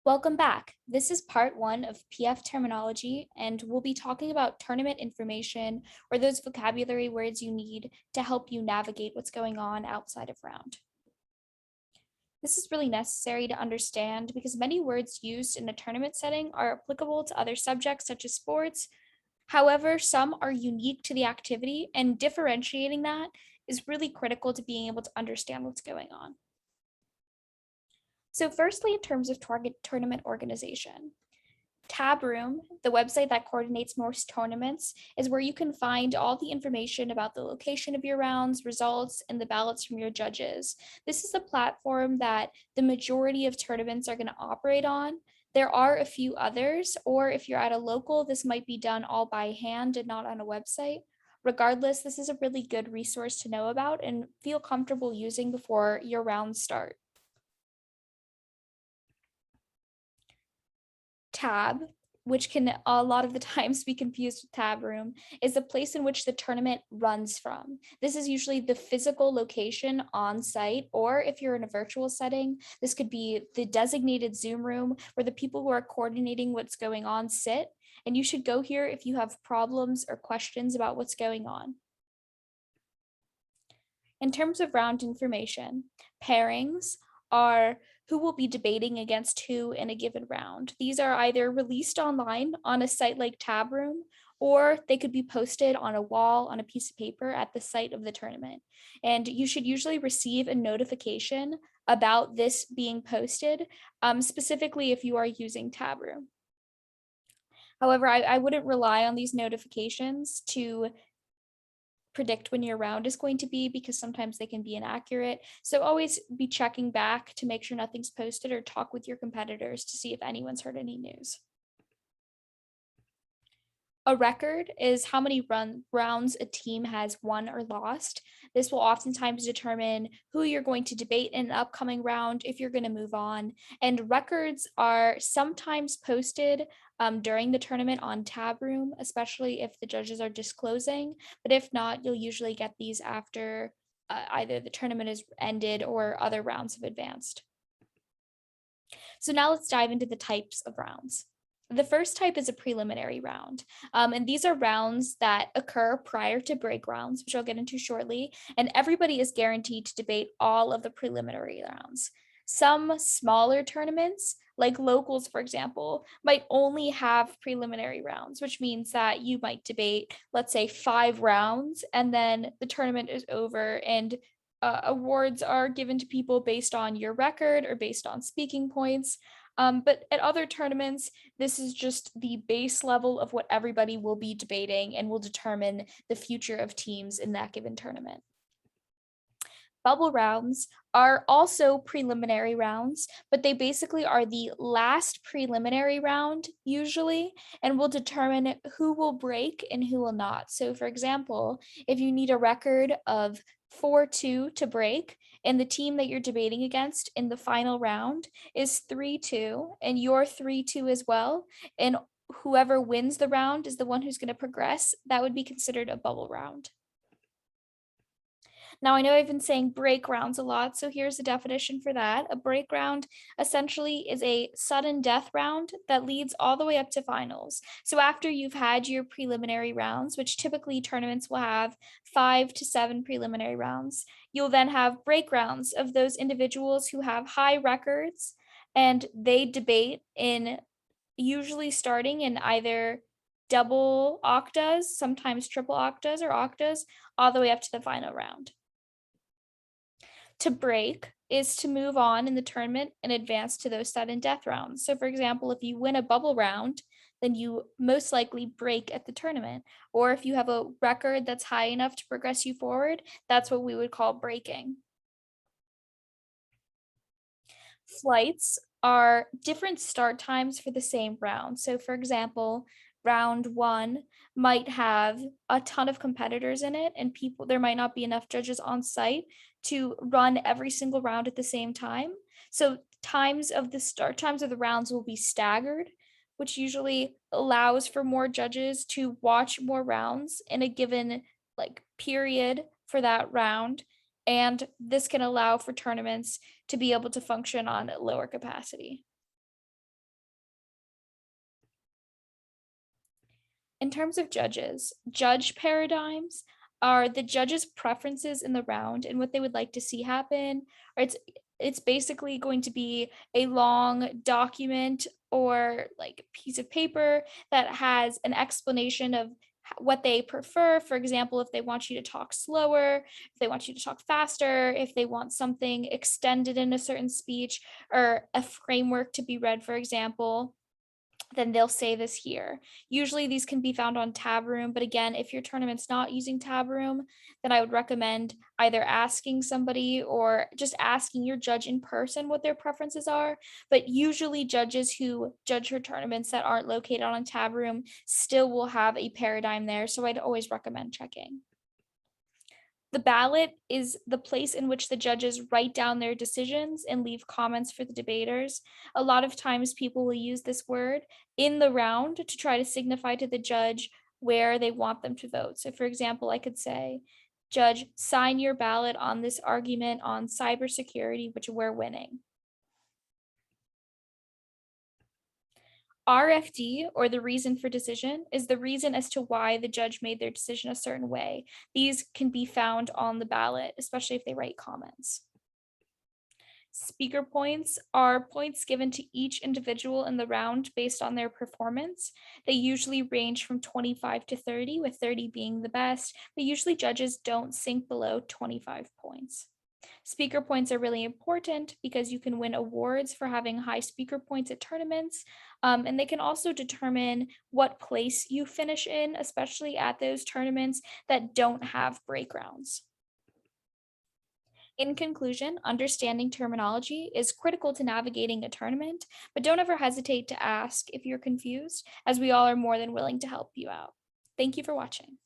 Welcome back. This is part one of PF terminology, and we'll be talking about tournament information or those vocabulary words you need to help you navigate what's going on outside of round. This is really necessary to understand because many words used in a tournament setting are applicable to other subjects such as sports. However, some are unique to the activity, and differentiating that is really critical to being able to understand what's going on. So firstly, in terms of target tournament organization, Tab Room, the website that coordinates most tournaments, is where you can find all the information about the location of your rounds, results, and the ballots from your judges. This is a platform that the majority of tournaments are going to operate on. There are a few others, or if you're at a local, this might be done all by hand and not on a website. Regardless, this is a really good resource to know about and feel comfortable using before your rounds start. Tab, which can a lot of the times be confused with tab room, is the place in which the tournament runs from. This is usually the physical location on site, or if you're in a virtual setting, this could be the designated Zoom room where the people who are coordinating what's going on sit. And you should go here if you have problems or questions about what's going on. In terms of round information, pairings are who will be debating against who in a given round. These are either released online on a site like Tab Room, or they could be posted on a wall on a piece of paper at the site of the tournament. And you should usually receive a notification about this being posted, specifically if you are using Tab Room. However, I wouldn't rely on these notifications to predict when your round is going to be because sometimes they can be inaccurate. So always be checking back to make sure nothing's posted or talk with your competitors to see if anyone's heard any news. A record is how many rounds a team has won or lost. This will oftentimes determine who you're going to debate in an upcoming round if you're going to move on. And records are sometimes posted during the tournament on Tab Room, especially if the judges are disclosing. But if not, you'll usually get these after either the tournament is ended or other rounds have advanced. So now let's dive into the types of rounds. The first type is a preliminary round. And these are rounds that occur prior to break rounds, which I'll get into shortly. And everybody is guaranteed to debate all of the preliminary rounds. Some smaller tournaments, like locals, for example, might only have preliminary rounds, which means that you might debate, let's say, 5 rounds, and then the tournament is over and awards are given to people based on your record or based on speaking points. But at other tournaments, this is just the base level of what everybody will be debating and will determine the future of teams in that given tournament. Bubble rounds are also preliminary rounds, but they basically are the last preliminary round usually and will determine who will break and who will not. So, for example, if you need a record of 4-2 to break, and the team that you're debating against in the final round is 3-2, and you're 3-2 as well, and whoever wins the round is the one who's going to progress, that would be considered a bubble round. Now, I know I've been saying break rounds a lot, so here's the definition for that. A break round essentially is a sudden death round that leads all the way up to finals. So after you've had your preliminary rounds, which typically tournaments will have 5 to 7 preliminary rounds, you'll then have break rounds of those individuals who have high records and they debate in usually starting in either double octas, sometimes triple octas or octas, all the way up to the final round. To break is to move on in the tournament and advance to those sudden death rounds. So, for example, if you win a bubble round, then you most likely break at the tournament. Or if you have a record that's high enough to progress you forward, that's what we would call breaking. Flights are different start times for the same round. So, for example, round one might have a ton of competitors in it, and people, there might not be enough judges on site to run every single round at the same time. So, start times of the rounds will be staggered, which usually allows for more judges to watch more rounds in a given period for that round. And this can allow for tournaments to be able to function on lower capacity. In terms of judges, judge paradigms are the judges' preferences in the round and what they would like to see happen. Or it's basically going to be a long document or like piece of paper that has an explanation of what they prefer. For example, if they want you to talk slower, if they want you to talk faster, if they want something extended in a certain speech or a framework to be read, for example, then they'll say this here. Usually these can be found on Tab Room, but again, if your tournament's not using Tab Room, then I would recommend either asking somebody or just asking your judge in person what their preferences are. But usually judges who judge your tournaments that aren't located on Tab Room still will have a paradigm there, so I'd always recommend checking. The ballot is the place in which the judges write down their decisions and leave comments for the debaters. A lot of times people will use this word in the round to try to signify to the judge where they want them to vote. So, for example, I could say, Judge, sign your ballot on this argument on cybersecurity, which we're winning. RFD, or the reason for decision, is the reason as to why the judge made their decision a certain way. These can be found on the ballot, especially if they write comments. Speaker points are points given to each individual in the round based on their performance. They usually range from 25 to 30, with 30 being the best, but usually judges don't sink below 25 points. Speaker points are really important because you can win awards for having high speaker points at tournaments, and they can also determine what place you finish in, especially at those tournaments that don't have break rounds. In conclusion, understanding terminology is critical to navigating a tournament, but don't ever hesitate to ask if you're confused, as we all are more than willing to help you out. Thank you for watching.